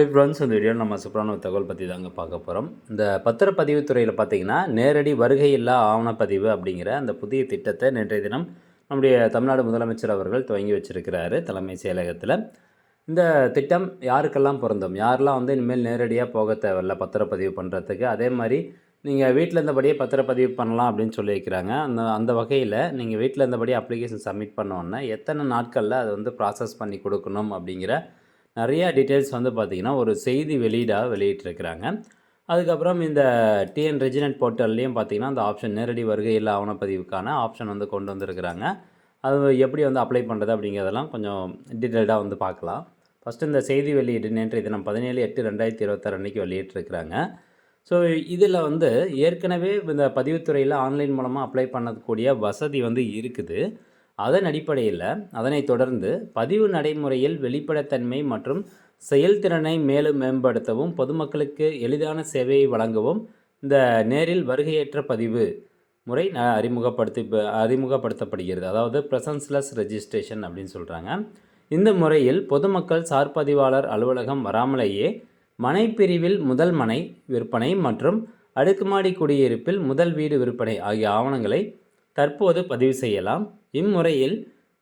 Friends, இந்த வீடியோவில் நம்ம சூப்பரான ஒரு தகவல் பற்றி தாங்க பார்க்க போகிறோம். இந்த பத்திரப்பதிவு துறையில் பார்த்தீங்கன்னா, நேரடி வருகையில்லா ஆவணப்பதிவு அப்படிங்கிற அந்த புதிய திட்டத்தை நேற்றைய தினம் நம்முடைய தமிழ்நாடு முதலமைச்சர் அவர்கள் துவங்கி வச்சிருக்கிறாரு தலைமை செயலகத்தில். இந்த திட்டம் யாருக்கெல்லாம் பொருந்தும், யாரெல்லாம் வந்து இனிமேல் நேரடியாக போக தேவையில்ல பத்திரப்பதிவு பண்ணுறதுக்கு, அதே மாதிரி நீங்கள் வீட்டில் இருந்தபடியே பத்திரப்பதிவு பண்ணலாம் அப்படின்னு சொல்லியிருக்கிறாங்க. அந்த அந்த வகையில் நீங்கள் வீட்டில் இருந்தபடியே அப்ளிகேஷன் சப்மிட் பண்ணோன்னே எத்தனை நாட்களில் அதை வந்து ப்ராசஸ் பண்ணி கொடுக்கணும் அப்படிங்கிற நிறையா டீட்டெயில்ஸ் வந்து பார்த்திங்கன்னா ஒரு செய்தி வெளியிட்டிருக்கிறாங்க. அதுக்கப்புறம் இந்த டிஎன் ரெஜினென்ட் போர்ட்டல்லையும் பார்த்திங்கன்னா அந்த ஆப்ஷன் நேரடி வருகையில் ஆவணப்பதிவுக்கான ஆப்ஷன் வந்து கொண்டு வந்திருக்கிறாங்க. அது எப்படி வந்து அப்ளை பண்ணுறது அப்படிங்கிறதெல்லாம் கொஞ்சம் டீட்டெயில்டாக வந்து பார்க்கலாம். ஃபஸ்ட்டு இந்த செய்தி வெளியீடு நேற்றைய தினம் 17/8/2026 அன்றைக்கி வெளியிட்டிருக்கிறாங்க. ஸோ இதில் வந்து ஏற்கனவே இந்த பதிவுத்துறையில் ஆன்லைன் மூலமாக அப்ளை பண்ணக்கூடிய வசதி வந்து இருக்குது. அதன் அடிப்படையில் அதனைத் தொடர்ந்து பதிவு நடைமுறையில் வெளிப்படைத்தன்மை மற்றும் செயல்திறனை மேலும் மேம்படுத்தவும் பொதுமக்களுக்கு எளிதான சேவையை வழங்கவும் இந்த நேரில் வருகையேற்ற பதிவு முறை அறிமுகப்படுத்தப்படுகிறது. அதாவது ப்ரெசன்ஸ்லெஸ் ரெஜிஸ்ட்ரேஷன் அப்படின்னு சொல்கிறாங்க. இந்த முறையில் பொதுமக்கள் சார்பதிவாளர் அலுவலகம் வராமலேயே மனைப்பிரிவில் முதல் மனை விற்பனை மற்றும் அடுக்குமாடி குடியிருப்பில் முதல் வீடு விற்பனை ஆகிய ஆவணங்களை தற்போது பதிவு செய்யலாம். இம்முறையில்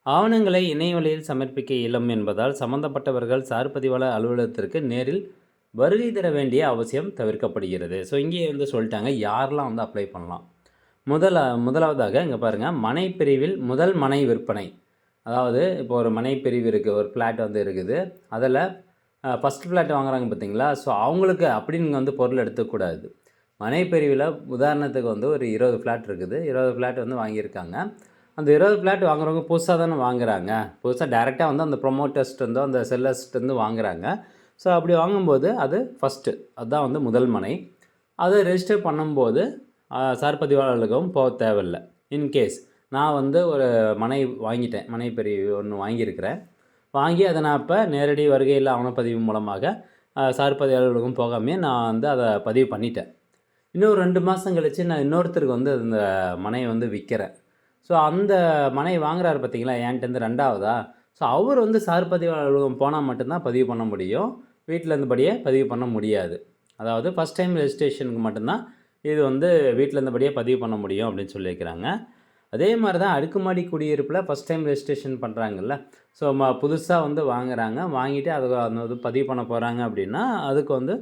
ஆவணங்களை இணையவழியில் சமர்ப்பிக்க இயலும் என்பதால் சம்பந்தப்பட்டவர்கள் சார்பதிவாளர் அலுவலகத்திற்கு நேரில் வருகை தர வேண்டிய அவசியம் தவிர்க்கப்படுகிறது. ஸோ இங்கே வந்து சொல்லிட்டாங்க யாரெல்லாம் வந்து அப்ளை பண்ணலாம். முதலாவதாக இங்கே பாருங்கள், மனை பிரிவில் முதல் மனை விற்பனை. அதாவது இப்போ ஒரு மனை பிரிவு இருக்குது, ஒரு ஃப்ளாட் வந்து இருக்குது, அதில் ஃபஸ்ட் ஃப்ளாட் வாங்குறாங்க பார்த்தீங்களா. ஸோ அவங்களுக்கு அப்படின்னு வந்து பொருள் எடுத்துக்கூடாது. மனை பிரிவில் உதாரணத்துக்கு வந்து ஒரு 20 ஃப்ளாட் இருக்குது, 20 ஃப்ளாட் வந்து வாங்கியிருக்காங்க. அந்த 20 ஃப்ளாட் வாங்குறவங்க புதுசாக தானே வாங்குறாங்க, புதுசாக டேரெக்டாக வந்து அந்த ப்ரொமோட்டர்ஸ்ட்டேருந்தோ அந்த செல்லர்ஸ்ட்டேருந்து வாங்குறாங்க. ஸோ அப்படி வாங்கும்போது அது ஃபஸ்ட்டு, அதுதான் வந்து முதல் மனை. அதை ரெஜிஸ்டர் பண்ணும்போது சார்பதிவாளர்களுக்கும் போக தேவையில்லை. இன்கேஸ் நான் வந்து ஒரு மனை வாங்கிட்டேன், மனை பிரிவு ஒன்று வாங்கியிருக்கிறேன், வாங்கி அதை நான் இப்போ நேரடி வருகையில் ஆவணப்பதிவு மூலமாக சார்பதிவாளர்களுக்கும் போகாமே நான் வந்து அதை பதிவு பண்ணிட்டேன். இன்னும் 2 மாதம் கழித்து நான் இன்னொருத்தருக்கு வந்து அந்த மனையை வந்து விற்கிறேன். ஸோ அந்த மனை வாங்குறாரு பார்த்தீங்களா என்கிட்டேருந்து ரெண்டாவதா. ஸோ அவர் வந்து சார்பதிவாளர் அலுவலகம் போனால் மட்டும்தான் பதிவு பண்ண முடியும், வீட்டில் இருந்தபடியே பதிவு பண்ண முடியாது. அதாவது ஃபஸ்ட் டைம் ரெஜிஸ்ட்ரேஷனுக்கு மட்டும்தான் இது வந்து வீட்டில் இருந்தபடியே பதிவு பண்ண முடியும் அப்படின்னு சொல்லியிருக்கிறாங்க. அதே மாதிரி தான் அடுக்குமாடி குடியிருப்பில் ஃபஸ்ட் டைம் ரெஜிஸ்ட்ரேஷன் பண்ணுறாங்கல்ல. ஸோ புதுசாக வந்து வாங்குறாங்க, வாங்கிட்டு அது பதிவு பண்ண போகிறாங்க அப்படின்னா அதுக்கு வந்து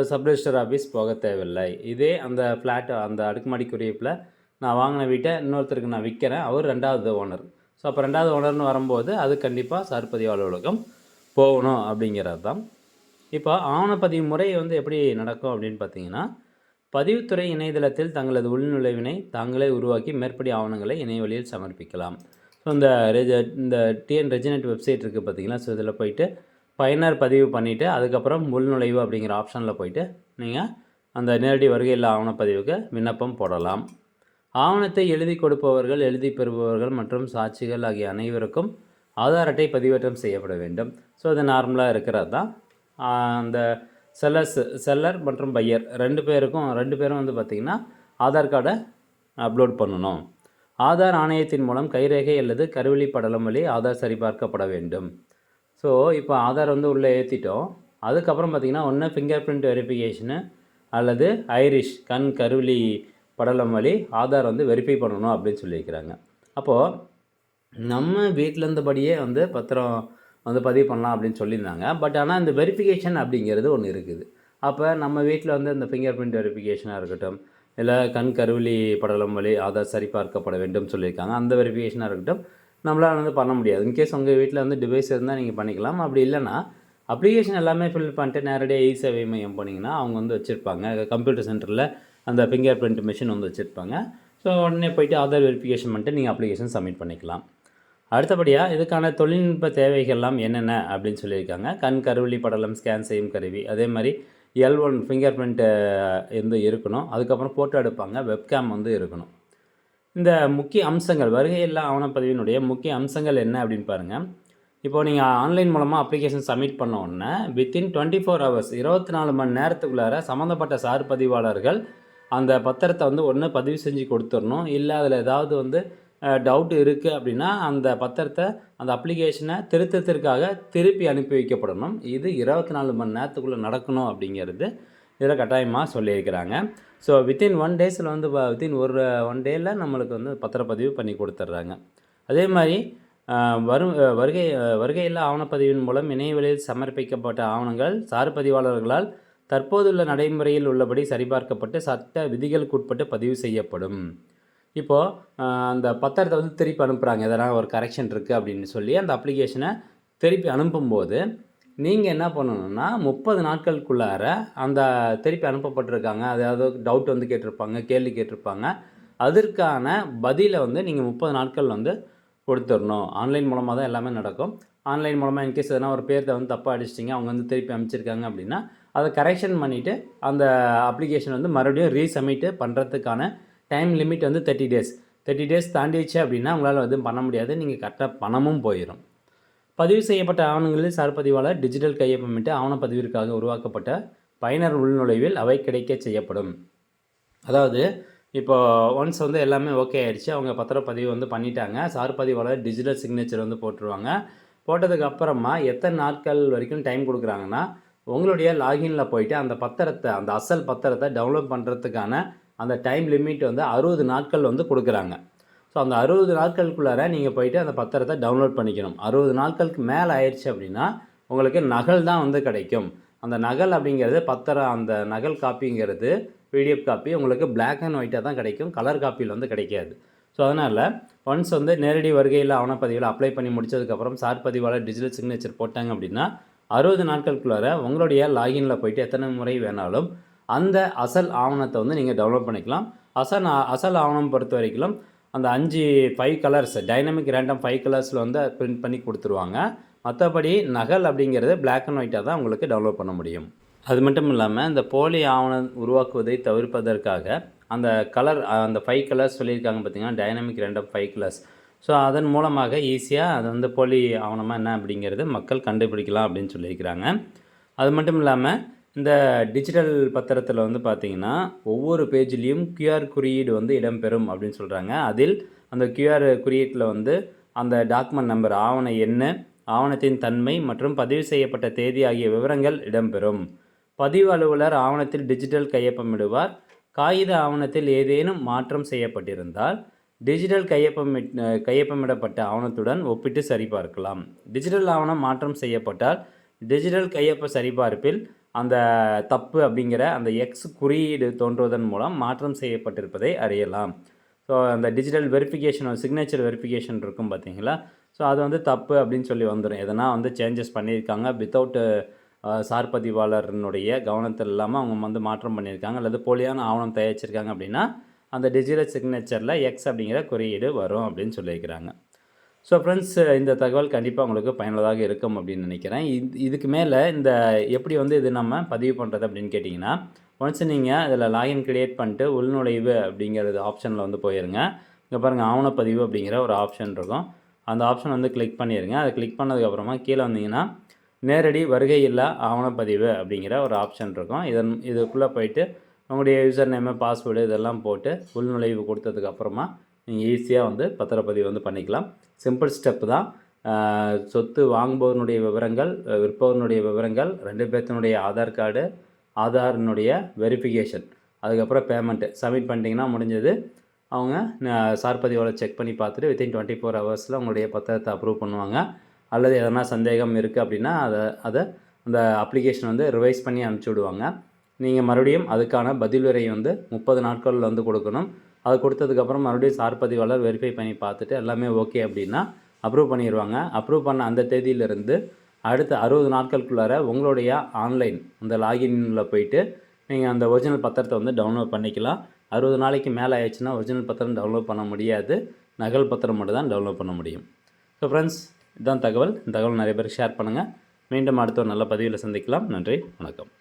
சப் ரெஜிஸ்டர் ஆஃபீஸ் போக தேவையில்லை. இதே அந்த ஃப்ளாட்டு அந்த அடுக்குமாடி குடியிருப்பில் நான் வாங்கின வீட்டை இன்னொருத்தருக்கு நான் விற்கிறேன், அவர் 2வது ஓனர். ஸோ அப்போ 2வது ஓனர்னு வரும்போது அது கண்டிப்பாக சார்பதிவாளர் அலுவலகம் போகணும் அப்படிங்கிறது தான். இப்போ ஆவணப்பதிவு முறை வந்து எப்படி நடக்கும் அப்படின்னு பார்த்தீங்கன்னா, பதிவுத்துறை இணையதளத்தில் தங்களது உள்நுழைவினை தாங்களே உருவாக்கி மேற்படி ஆவணங்களை இணையவழியில் சமர்ப்பிக்கலாம். ஸோ இந்த டிஎன் ரெஜினென்ட் வெப்சைட் இருக்குது பார்த்தீங்களா. ஸோ இதில் போயிட்டு பயனர் பதிவு பண்ணிவிட்டு அதுக்கப்புறம் உள்நுழைவு அப்படிங்கிற ஆப்ஷனில் போயிட்டு நீங்கள் அந்த நேரடி வருகையில் ஆவணப்பதிவுக்கு விண்ணப்பம் போடலாம். ஆவணத்தை எழுதி கொடுப்பவர்கள், எழுதி பெறுபவர்கள் மற்றும் சாட்சிகள் ஆகிய அனைவருக்கும் ஆதார் அட்டை பதிவேற்றம் செய்யப்பட வேண்டும். ஸோ இது நார்மலாக இருக்கிறது தான். அந்த செல்லர் மற்றும் பையர் ரெண்டு பேரும் வந்து பார்த்திங்கன்னா ஆதார் கார்டை அப்லோட் பண்ணணும். ஆதார் ஆணையத்தின் மூலம் கைரேகை அல்லது கருவிழி படலம் வழி ஆதார் சரிபார்க்கப்பட வேண்டும். ஸோ இப்போ ஆதார் வந்து உள்ளே ஏற்றிட்டோம். அதுக்கப்புறம் பார்த்திங்கன்னா ஒன்று ஃபிங்கர் பிரிண்ட் வெரிஃபிகேஷனு அல்லது ஐரிஷ் கண் கருவிழி படலம் வழி ஆதார் வந்து வெரிஃபை பண்ணணும் அப்படின்னு சொல்லியிருக்கிறாங்க. அப்போது நம்ம வீட்டில் இருந்தபடியே வந்து பத்திரம் வந்து பதிவு பண்ணலாம் அப்படின்னு சொல்லியிருந்தாங்க. பட் ஆனால் இந்த வெரிஃபிகேஷன் அப்படிங்கிறது ஒன்று இருக்குது. அப்போ நம்ம வீட்டில் வந்து இந்த ஃபிங்கர் பிரிண்ட் வெரிஃபிகேஷனாக இருக்கட்டும், இல்லை கண் கருவிழி படலம் வழி ஆதார் சரிபார்க்கப்பட வேண்டும் சொல்லியிருக்காங்க, அந்த வெரிஃபிகேஷனாக இருக்கட்டும், நம்மளால் வந்து பண்ண முடியாது. இன்கேஸ் உங்கள் வீட்டில் வந்து டிவைஸ் இருந்தால் நீங்கள் பண்ணிக்கலாம். அப்படி இல்லைன்னா அப்ளிகேஷன் எல்லாமே ஃபில் பண்ணிட்டு நேரடியாக இ-சேவை மையம் போனீங்கன்னா அவங்க வந்து வச்சுருப்பாங்க, கம்ப்யூட்டர் சென்டரில் அந்த ஃபிங்கர் பிரிண்ட் மிஷின் வந்து வச்சுருப்பாங்க. ஸோ உடனே போய்ட்டு ஆதார் வெரிஃபிகேஷன் பண்ணிட்டு நீங்கள் அப்ளிகேஷன் சப்மிட் பண்ணிக்கலாம். அடுத்தபடியாக இதுக்கான தொழில்நுட்ப தேவைகள்லாம் என்னென்ன அப்படின்னு சொல்லியிருக்காங்க. கண் கருவிழி படலம் ஸ்கேன் செய்யும் கருவி, அதே மாதிரி L1 ஃபிங்கர் பிரிண்ட்டு வந்து இருக்கணும். அதுக்கப்புறம் ஃபோட்டோ எடுப்பாங்க, வெப்கேம் வந்து இருக்கணும். இந்த முக்கிய அம்சங்கள், வருகையில்லா ஆவணப்பதிவினுடைய முக்கிய அம்சங்கள் என்ன அப்படின்னு பாருங்கள். இப்போது நீங்கள் ஆன்லைன் மூலமாக அப்ளிகேஷன் சப்மிட் பண்ண உடனே வித்தின் 24 ஹவர்ஸ் 24 மணி நேரத்துக்குள்ளார சம்மந்தப்பட்ட சார்பதிவாளர்கள் அந்த பத்திரத்தை வந்து ஒன்று பதிவு செஞ்சு கொடுத்துடணும். இல்லை அதில் ஏதாவது வந்து டவுட் இருக்குது அப்படின்னா அந்த பத்திரத்தை அந்த அப்ளிகேஷனை திருத்தத்திற்காக திருப்பி அனுப்பி வைக்கப்படணும். இது 24 மணி நேரத்துக்குள்ளே நடக்கணும் அப்படிங்கிறது இதில் கட்டாயமாக சொல்லியிருக்கிறாங்க. ஸோ வித்தின் 1 டேஸில் வந்து வித்தின் ஒன் டேயில் நம்மளுக்கு வந்து பத்திரப்பதிவு பண்ணி கொடுத்துட்றாங்க. அதே மாதிரி வருகையில்லா ஆவணப்பதிவின் மூலம் இணையவழியில் சமர்ப்பிக்கப்பட்ட ஆவணங்கள் சார்பதிவாளர்களால் தற்போதுள்ள நடைமுறையில் உள்ளபடி சரிபார்க்கப்பட்டு சட்ட விதிகளுக்குட்பட்டு பதிவு செய்யப்படும். இப்போது அந்த பத்திரத்தை வந்து திருப்பி அனுப்புகிறாங்க, எதனா ஒரு கரெக்ஷன் இருக்குது அப்படின்னு சொல்லி அந்த அப்ளிகேஷனை திருப்பி அனுப்பும்போது நீங்கள் என்ன பண்ணணுன்னா 30 நாட்களுக்குள்ளார அந்த திருப்பி அனுப்பப்பட்டிருக்காங்க, அதாவது டவுட் வந்து கேட்டிருப்பாங்க, கேள்வி கேட்டிருப்பாங்க, அதற்கான பதிலை வந்து நீங்கள் 30 நாட்கள் வந்து கொடுத்துடணும். ஆன்லைன் மூலமாக தான் எல்லாமே நடக்கும். ஆன்லைன் மூலமாக இன்கேஸ் எதனா ஒரு பேர்த்தை வந்து தப்பாக அடிச்சிட்டிங்க, அவங்க வந்து திருப்பி அனுப்பிச்சிருக்காங்க அப்படின்னா அதை கரெக்ஷன் பண்ணிவிட்டு அந்த அப்ளிகேஷன் வந்து மறுபடியும் ரீசப்மிட் பண்ணுறதுக்கான டைம் லிமிட் வந்து 30 டேஸ். 30 டேஸ் தாண்டிடுச்சு அப்படின்னா உங்களால் எதுவும் பண்ண முடியாது, நீங்கள் கரெக்டாக பணமும் போயிடும். பதிவு செய்யப்பட்ட ஆவணங்களில் சார்பதிவாளர் டிஜிட்டல் கையொப்பமிட்டு ஆவணப்பதிவிற்காக உருவாக்கப்பட்ட பயனர் உள்நுழைவில் அவை கிடைக்க செய்யப்படும். அதாவது இப்போ ஒன்ஸ் வந்து எல்லாமே ஓகே ஆகிடுச்சு, அவங்க பத்திரப்பதிவு வந்து பண்ணிட்டாங்க, சார்பதிவாளர் டிஜிட்டல் சிக்னேச்சர் வந்து போட்டுருவாங்க. போட்டதுக்கு அப்புறமா எத்தனை நாட்கள் வரைக்கும் டைம் கொடுக்குறாங்கன்னா, உங்களுடைய லாகினில் போயிட்டு அந்த பத்திரத்தை, அந்த அசல் பத்திரத்தை டவுன்லோட் பண்ணுறதுக்கான அந்த டைம் லிமிட் வந்து 60 நாட்கள் வந்து கொடுக்குறாங்க. ஸோ அந்த 60 நாட்களுக்குள்ளார நீங்கள் போயிட்டு அந்த பத்திரத்தை டவுன்லோட் பண்ணிக்கணும். 60 நாட்களுக்கு மேலே ஆயிடுச்சு அப்படின்னா உங்களுக்கு நகல் தான் வந்து கிடைக்கும். அந்த நகல் அப்படிங்கிறது பத்திரம், அந்த நகல் காப்பிங்கிறது பிடிஎஃப் காப்பி உங்களுக்கு பிளாக் அண்ட் ஒயிட்டாக தான் கிடைக்கும், கலர் காப்பியில் வந்து கிடைக்காது. ஸோ அதனால் ஒன்ஸ் வந்து நேரடி வருகையில் ஆவணப்பதிவில் அப்ளை பண்ணி முடித்ததுக்கப்புறம் சார்பதிவாளர் டிஜிட்டல் சிக்னேச்சர் போட்டாங்க அப்படின்னா 60 நாட்களுக்குள்ளார உங்களுடைய லாகினில் போயிட்டு எத்தனை முறை வேணாலும் அந்த அசல் ஆவணத்தை வந்து நீங்கள் டவுன்லோட் பண்ணிக்கலாம். அசல் ஆவணம் பொறுத்த வரைக்கும் அந்த 5 கலர்ஸ் டைனமிக் ரேண்டம் 5 கலர்ஸில் வந்து பிரிண்ட் பண்ணி கொடுத்துருவாங்க. மற்றபடி நகல் அப்படிங்கிறது பிளாக் அண்ட் ஒயிட்டாக தான் உங்களுக்கு டவுன்லோட் பண்ண முடியும். அது மட்டும் இல்லாமல் இந்த போலி ஆவணம் உருவாக்குவதை தவிர்ப்பதற்காக அந்த கலர், அந்த 5 கலர்ஸ் சொல்லியிருக்காங்க பார்த்தீங்கன்னா, டைனமிக் ரேண்டம் 5 கலர்ஸ். ஸோ அதன் மூலமாக ஈஸியாக அது வந்து போலி ஆவணமாக என்ன அப்படிங்கிறது மக்கள் கண்டுபிடிக்கலாம் அப்படின்னு சொல்லியிருக்கிறாங்க. அது மட்டும் இல்லாமல் இந்த டிஜிட்டல் பத்திரத்தில் வந்து பார்த்திங்கன்னா ஒவ்வொரு பேஜ்லேயும் QR குறியீடு வந்து இடம்பெறும் அப்படின்னு சொல்கிறாங்க. அதில் அந்த QR குறியீட்டில் வந்து அந்த டாக்குமெண்ட் நம்பர், ஆவண எண், ஆவணத்தின் தன்மை மற்றும் பதிவு செய்யப்பட்ட தேதி ஆகிய விவரங்கள் இடம்பெறும். பதிவு அலுவலர் ஆவணத்தில் டிஜிட்டல் கையொப்பமிடுவார். காகித ஆவணத்தில் ஏதேனும் மாற்றம் செய்யப்பட்டிருந்தால் டிஜிட்டல் கையொப்பமிடப்பட்ட ஆவணத்துடன் ஒப்பிட்டு சரிபார்க்கலாம். டிஜிட்டல் ஆவணம் மாற்றம் செய்யப்பட்டால் டிஜிட்டல் கையொப்ப சரிபார்ப்பில் அந்த தப்பு அப்படிங்கிற அந்த எக்ஸ் குறியீடு தோன்றுவதன் மூலம் மாற்றம் செய்யப்பட்டிருப்பதை அறியலாம். ஸோ அந்த டிஜிட்டல் வெரிஃபிகேஷன், சிக்னேச்சர் வெரிஃபிகேஷன் இருக்கும் பார்த்தீங்களா, ஸோ அது வந்து தப்பு அப்படின்னு சொல்லி வந்துடும். எதனா வந்து சேஞ்சஸ் பண்ணியிருக்காங்க, வித்தவுட் சார்பதிவாளர்னுடைய கவனத்தில் இல்லாமல் அவங்க வந்து மாற்றம் பண்ணியிருக்காங்க அல்லது போலியான ஆவணம் தயாரிச்சிருக்காங்க அப்படின்னா அந்த டிஜிட்டல் சிக்னேச்சரில் எக்ஸ் அப்படிங்கிற குறியீடு வரும் அப்படின்னு சொல்லியிருக்கிறாங்க. ஸோ ஃப்ரெண்ட்ஸ், இந்த தகவல் கண்டிப்பாக உங்களுக்கு பயனுள்ளதாக இருக்கும் அப்படின்னு நினைக்கிறேன். இதுக்கு மேலே இந்த எப்படி வந்து இது நம்ம பதிவு பண்ணுறது அப்படின்னு கேட்டிங்கன்னா, ஒன்ஸ் நீங்கள் இதில் லாகின் க்ரியேட் பண்ணிட்டு உள்நுழைவு அப்படிங்கிறது ஆப்ஷனில் வந்து போயிருங்க. இங்கே பாருங்கள், ஆவணப்பதிவு அப்படிங்கிற ஒரு ஆப்ஷன் இருக்கும். அந்த ஆப்ஷன் வந்து கிளிக் பண்ணிடுங்க. அதை கிளிக் பண்ணதுக்கப்புறமா கீழே வந்தீங்கன்னா நேரடி வருகையில்லா ஆவணப்பதிவு அப்படிங்கிற ஒரு ஆப்ஷன் இருக்கும். இதுக்குள்ளே போயிட்டு உங்களுடைய யூசர் நேமு, பாஸ்வேர்டு இதெல்லாம் போட்டு உள்நுழைவு கொடுத்ததுக்கப்புறமா நீங்கள் ஈஸியாக வந்து பத்திரப்பதிவு வந்து பண்ணிக்கலாம். சிம்பிள் ஸ்டெப் தான். சொத்து வாங்குபவனுடைய விவரங்கள், விற்பவனுடைய விவரங்கள், 2 பேர்த்தினுடைய ஆதார் கார்டு, ஆதாரினுடைய வெரிஃபிகேஷன், அதுக்கப்புறம் பேமெண்ட்டு சப்மிட் பண்ணிட்டீங்கன்னா முடிஞ்சது. அவங்க சார்பதிவாளர் செக் பண்ணி பார்த்துட்டு வித்தின் 24 ஹவர்ஸில் உங்களுடைய பத்திரத்தை அப்ரூவ் பண்ணுவாங்க. அல்லது எதனா சந்தேகம் இருக்குது அப்படின்னா அதை அந்த அப்ளிகேஷன் வந்து ரிவைஸ் பண்ணி அனுப்பிச்சி விடுவாங்க. நீங்கள் மறுபடியும் அதுக்கான பதிலுரை வந்து 30 நாட்களில் வந்து கொடுக்கணும். அது கொடுத்ததுக்கப்புறம் மறுபடியும் சார்பதிவாளர் வெரிஃபை பண்ணி பார்த்துட்டு எல்லாமே ஓகே அப்படின்னா அப்ரூவ் பண்ணிடுவாங்க. அப்ரூவ் பண்ண அந்த தேதியிலிருந்து அடுத்த 60 நாட்களுக்குள்ளார உங்களுடைய ஆன்லைன் அந்த லாகினில் போயிட்டு நீங்கள் அந்த ஒரிஜினல் பத்திரத்தை வந்து டவுன்லோட் பண்ணிக்கலாம். 60 நாளைக்கு மேலே ஆயிடுச்சுன்னா ஒரிஜினல் பத்திரம் டவுன்லோட் பண்ண முடியாது, நகல் பத்திரம் மட்டும் தான் டவுன்லோட் பண்ண முடியும். ஸோ ஃப்ரெண்ட்ஸ், இதுதான் தகவல். இந்த தகவல் நிறைய பேருக்கு ஷேர் பண்ணுங்கள். மீண்டும் அடுத்த ஒரு நல்ல பதிவில் சந்திக்கலாம். நன்றி, வணக்கம்.